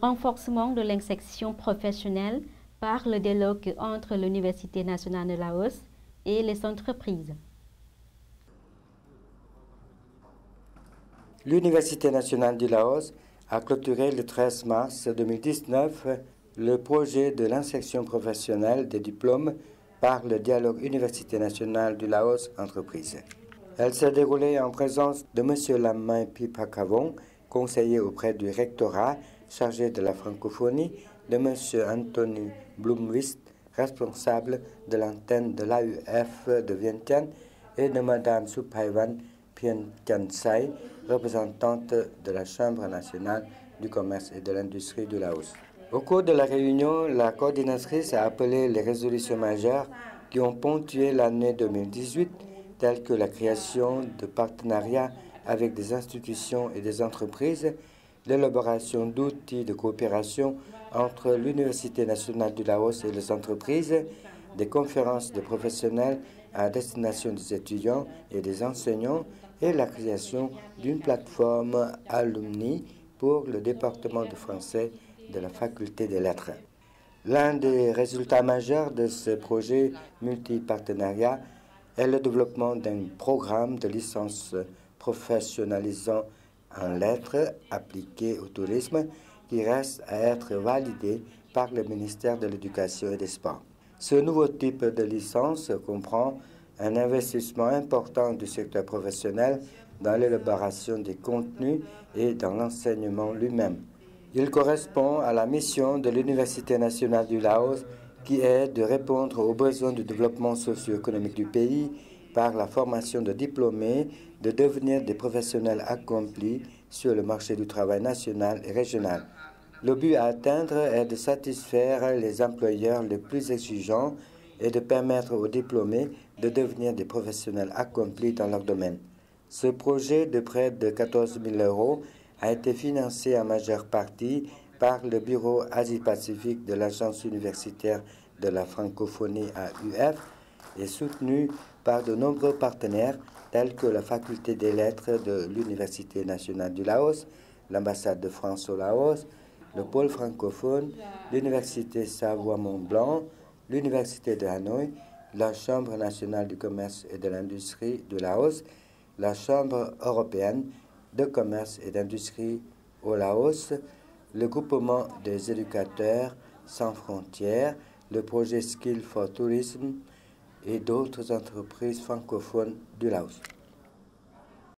renforcement de l'insertion professionnelle par le dialogue entre l'Université nationale de Laos et les entreprises. L'Université nationale du Laos a clôturé le 13 mars 2019 le projet de l'insertion professionnelle des diplômes par le dialogue Université nationale du Laos entreprise. Elle s'est déroulée en présence de M. Lamai Pipakavong, conseiller auprès du rectorat chargé de la francophonie, de M. Anthony Blomqvist, responsable de l'antenne de l'AUF de Vientiane, et de Mme Suphaivan Phienchansai, représentante de la Chambre nationale du commerce et de l'industrie du Laos. Au cours de la réunion, la coordinatrice a appelé les résolutions majeures qui ont ponctué l'année 2018, telles que la création de partenariats avec des institutions et des entreprises, l'élaboration d'outils de coopération entre l'Université nationale du Laos et les entreprises, des conférences de professionnels à destination des étudiants et des enseignants et la création d'une plateforme alumni pour le département de français de la Faculté des lettres. L'un des résultats majeurs de ce projet multipartenariat est le développement d'un programme de licence professionnalisant en lettres appliquées au tourisme qui reste à être validé par le ministère de l'Éducation et des Sports. Ce nouveau type de licence comprend un investissement important du secteur professionnel dans l'élaboration des contenus et dans l'enseignement lui-même. Il correspond à la mission de l'Université nationale du Laos qui est de répondre aux besoins du développement socio-économique du pays par la formation de diplômés, de devenir des professionnels accomplis sur le marché du travail national et régional. Le but à atteindre est de satisfaire les employeurs les plus exigeants et de permettre aux diplômés de devenir des professionnels accomplis dans leur domaine. Ce projet de près de 14 000 € a été financé en majeure partie par le Bureau Asie-Pacifique de l'Agence universitaire de la francophonie AUF et soutenu par de nombreux partenaires tels que la Faculté des lettres de l'Université nationale du Laos, l'ambassade de France au Laos, le pôle francophone, l'Université Savoie-Mont-Blanc, l'Université de Hanoï, la Chambre nationale du commerce et de l'industrie du Laos, la Chambre européenne de commerce et d'industrie au Laos, le groupement des éducateurs sans frontières, le projet Skill for Tourism et d'autres entreprises francophones du Laos.